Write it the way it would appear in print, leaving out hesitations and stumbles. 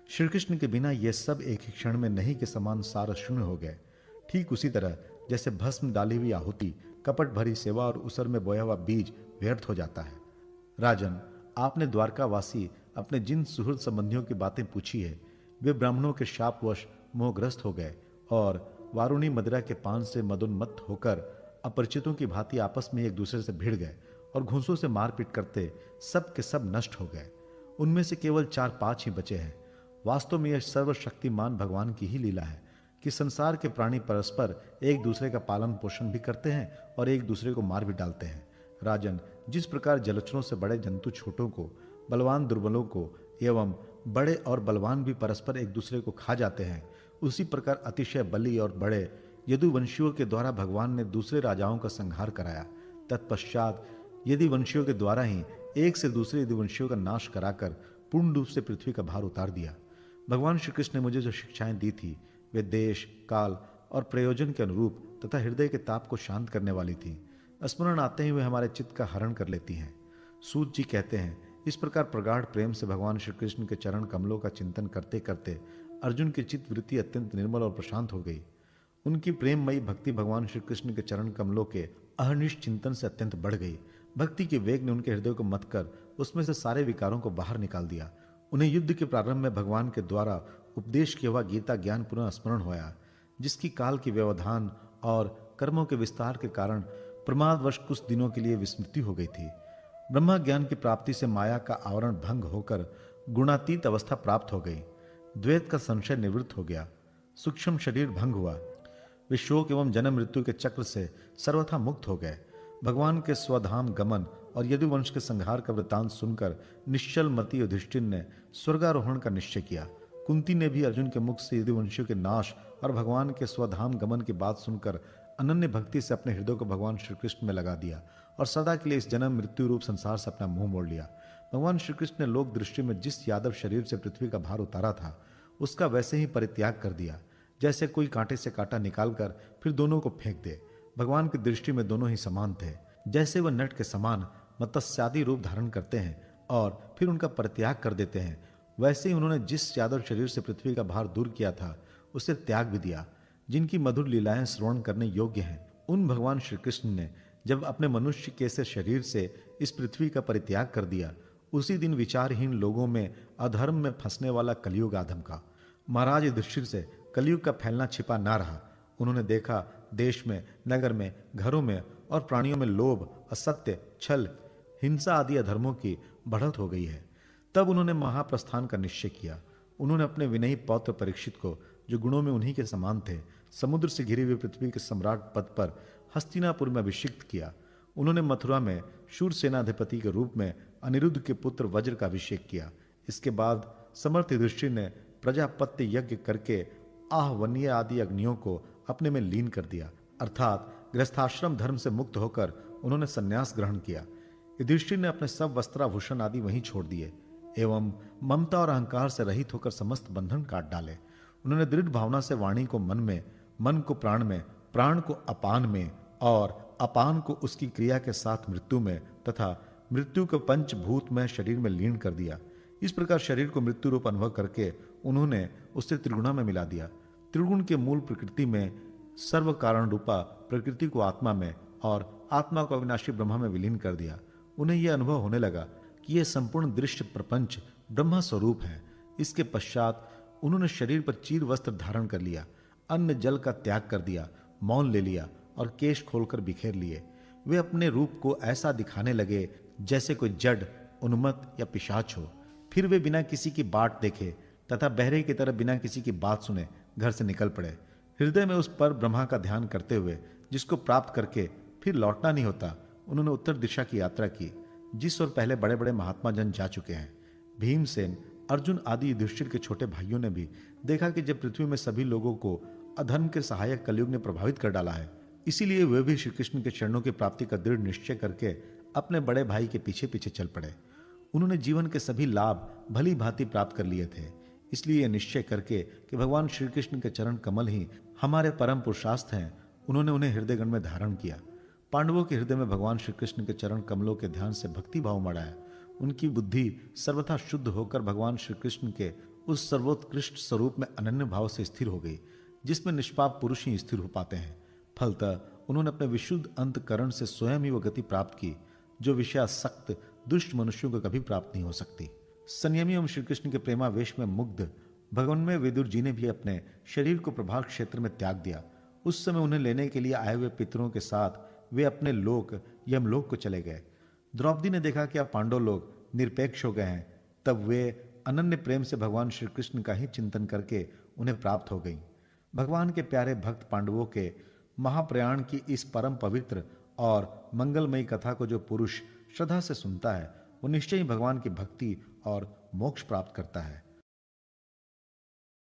श्री कृष्ण के बिना ये सब एक ही क्षण में नहीं के समान सार शून्य हो गए। ठीक उसी तरह जैसे भस्म डाली हुई आहुति, कपट भरी सेवा और उसर में बोया हुआ बीज व्यर्थ हो जाता है। राजन, आपने द्वारकावासी अपने जिन सुहृद संबंधियों की बातें पूछी है, वे ब्राह्मणों के शापवश मोहग्रस्त हो गए और वारुणी मदिरा के पान से मदोन्मत्त होकर अपरिचितों की भांति आपस में एक दूसरे से भिड़ गए और घूंसों से मारपीट करते सब के सब नष्ट हो गए। उनमें से केवल 4-5 ही बचे हैं। वास्तव में यह सर्वशक्तिमान भगवान की ही लीला है कि संसार के प्राणी परस्पर एक दूसरे का पालन पोषण भी करते हैं और एक दूसरे को मार भी डालते हैं। राजन, जिस प्रकार जलचरों से बड़े जंतु छोटों को, बलवान दुर्बलों को एवं बड़े और बलवान भी परस्पर एक दूसरे को खा जाते हैं, उसी प्रकार अतिशय बली और बड़े यदुवंशियों के द्वारा भगवान ने दूसरे राजाओं का संहार कराया। तत्पश्चात यदुवंशियों के द्वारा ही एक से दूसरे यदुवंशियों का नाश कराकर पूर्ण रूप से पृथ्वी का भार उतार दिया। भगवान श्री कृष्ण ने मुझे जो शिक्षाएं दी थी, वे देश, काल और प्रयोजन के अनुरूप तथा हृदय के ताप को शांत करने वाली थी। स्मरण आते ही वे हमारे चित्त का हरण कर लेती हैं। सूत जी कहते हैं, इस प्रकार प्रगाढ़ प्रेम से भगवान श्री कृष्ण के चरण कमलों का चिंतन करते करते अर्जुन की चित्त वृत्ति अत्यंत निर्मल और प्रशांत हो गई। उनकी प्रेममयी भक्ति भगवान श्री कृष्ण के चरण कमलों के अहर्निश चिंतन से अत्यंत बढ़ गई। भक्ति के वेग ने उनके हृदय को मत कर उसमें से सारे विकारों को बाहर निकाल दिया। उन्हें युद्ध के प्रारंभ में भगवान के द्वारा उपदेश किया हुआ गीता ज्ञान पुनः स्मरण होया, जिसकी काल की व्यवधान और कर्मों के विस्तार के कारण प्रमादवश कुछ दिनों के लिए विस्मृति हो गई थी। ब्रह्म ज्ञान की प्राप्ति से माया का आवरण भंग होकर गुणातीत अवस्था प्राप्त हो गई। द्वैत का संशय निवृत्त हो गया। सूक्ष्म शरीर भंग हुआ। वे शोक एवं जन्म मृत्यु के चक्र से सर्वथा मुक्त हो गए। भगवान के स्वधाम गमन और यदुवंश के संहार का वृत्तांत सुनकर निश्चल मति युधिष्ठिर ने स्वर्गारोहण का निश्चय किया। कुंती ने भी अर्जुन के मुख से यदुवंशियों के नाश और भगवान के स्वधाम गमन की बात सुनकर अनन्य भक्ति से अपने हृदय को भगवान श्री कृष्ण में लगा दिया और सदा के लिए इस जन्म मृत्यु रूप संसार से अपना मुंह मोड़ लिया। भगवान श्री कृष्ण ने लोक दृष्टि में जिस यादव शरीर से पृथ्वी का भार उतारा था, उसका वैसे ही परित्याग कर दिया, जैसे कोई कांटे से कांटा निकालकर फिर दोनों को फेंक दे। भगवान की दृष्टि में दोनों ही समान थे। जैसे वह नट के समान मत्स्यादि रूप धारण करते हैं और फिर उनका परित्याग कर देते हैं, वैसे ही उन्होंने जिस यादव शरीर से पृथ्वी का भार दूर किया था, उसे त्याग भी दिया। जिनकी मधुर लीलाएं श्रवण करने योग्य हैं, उन भगवान श्री कृष्ण ने जब अपने मनुष्य के से शरीर से इस पृथ्वी का परित्याग कर दिया, उसी दिन विचारहीन लोगों में अधर्म में फंसने वाला कलयुग आधम का। महाराज युधिष्ठिर से कलयुग का फैलना छिपा ना रहा। उन्होंने देखा देश में, नगर में, घरों में और प्राणियों में लोभ, असत्य, छल, हिंसा आदि अधर्मों की बढ़त हो गई है। तब उन्होंने महाप्रस्थान का निश्चय किया। उन्होंने अपने विनयी पौत्र परीक्षित को, जो गुणों में उन्हीं के समान थे, समुद्र से घिरी हुई पृथ्वी के सम्राट पद पर हस्तिनापुर में अभिषिक्त किया। उन्होंने मथुरा में शूर सेनाधिपति के रूप में अनिरुद्ध के पुत्र वज्र का अभिषेक किया। इसके बाद समर्थ युधिष्ठिर ने प्रजापत्य यज्ञ करके आहवनीय आदि अग्नियों को अपने में लीन कर दिया, अर्थात गृहस्थाश्रम धर्म से मुक्त होकर उन्होंने संन्यास ग्रहण किया। युधिष्ठिर ने अपने सब वस्त्राभूषण आदि वहीं छोड़ दिए एवं ममता और अहंकार से रहित होकर समस्त बंधन काट डाले। उन्होंने दृढ़ भावना से वाणी को मन में, मन को प्राण में, प्राण को अपान में और अपान को उसकी क्रिया के साथ मृत्यु में तथा मृत्यु को पंचभूत में शरीर में लीन कर दिया। इस प्रकार शरीर को मृत्यु रूप अनुभव करके उन्होंने उससे त्रिगुणा में मिला दिया। त्रिगुण के मूल प्रकृति में, सर्व कारण रूपा प्रकृति को आत्मा में और आत्मा को अविनाशी ब्रह्मा में विलीन कर दिया। उन्हें यह अनुभव होने लगा कि यह संपूर्ण दृश्य प्रपंच ब्रह्म स्वरूप है। इसके पश्चात उन्होंने शरीर पर चीर वस्त्र धारण कर लिया, अन्न जल का त्याग कर दिया, मौन ले लिया और केश खोलकर बिखेर लिए। वे अपने रूप को ऐसा दिखाने लगे जैसे कोई जड़, उन्मत्त या पिशाच हो। फिर वे बिना किसी की बाट देखे तथा बहरे की तरह बिना किसी की बात सुने घर से निकल पड़े। हृदय में उस पर ब्रह्मा का ध्यान करते हुए, जिसको प्राप्त करके फिर लौटना नहीं होता, उन्होंने उत्तर दिशा की यात्रा की, जिस ओर पहले बड़े बड़े महात्मा जन जा चुके हैं। भीमसेन, अर्जुन आदि युधिष्ठिर के छोटे भाइयों ने भी देखा कि जब पृथ्वी में सभी लोगों को अधर्म के सहायक कलयुग ने प्रभावित कर डाला है, इसीलिए वे भी श्री कृष्ण के चरणों की प्राप्ति का दृढ़ निश्चय करके अपने बड़े भाई के पीछे पीछे चल पड़े। उन्होंने जीवन के सभी लाभ भली भांति प्राप्त कर लिए थे। इसलिए यह निश्चय करके कि भगवान श्री कृष्ण के चरण कमल ही हमारे परम पुरुषार्थ हैं, उन्होंने उन्हें हृदयगण में धारण किया। पांडवों के हृदय में भगवान श्री कृष्ण के चरण कमलों के ध्यान से भक्ति भाव मढ़ाया। उनकी बुद्धि सर्वथा शुद्ध होकर भगवान श्री कृष्ण के उस सर्वोत्कृष्ट स्वरूप में अनन्य भाव से स्थिर हो गई जिसमें निष्पाप पुरुष ही स्थिर हो पाते हैं। फलतः उन्होंने अपने विशुद्ध अंतकरण से स्वयं ही वह गति प्राप्त की जो विषयासक्त दुष्ट मनुष्यों को कभी प्राप्त नहीं हो सकती। संयमी एवं श्री कृष्ण के प्रेमावेश में मुग्ध भगवान में विदुर जी ने भी अपने शरीर को प्रभास क्षेत्र में त्याग दिया। उस समय उन्हें लेने के लिए आए हुए पितरों के साथ वे अपने लोक यमलोक को चले गए। द्रौपदी ने देखा कि अब पांडव लोग निरपेक्ष हो गए हैं, तब वे अनन्य प्रेम से भगवान श्री कृष्ण का ही चिंतन करके उन्हें प्राप्त हो गई। भगवान के प्यारे भक्त पांडवों के महाप्रयाण की इस परम पवित्र और मंगलमयी कथा को जो पुरुष श्रद्धा से सुनता है वो निश्चय ही भगवान की भक्ति और मोक्ष प्राप्त करता है।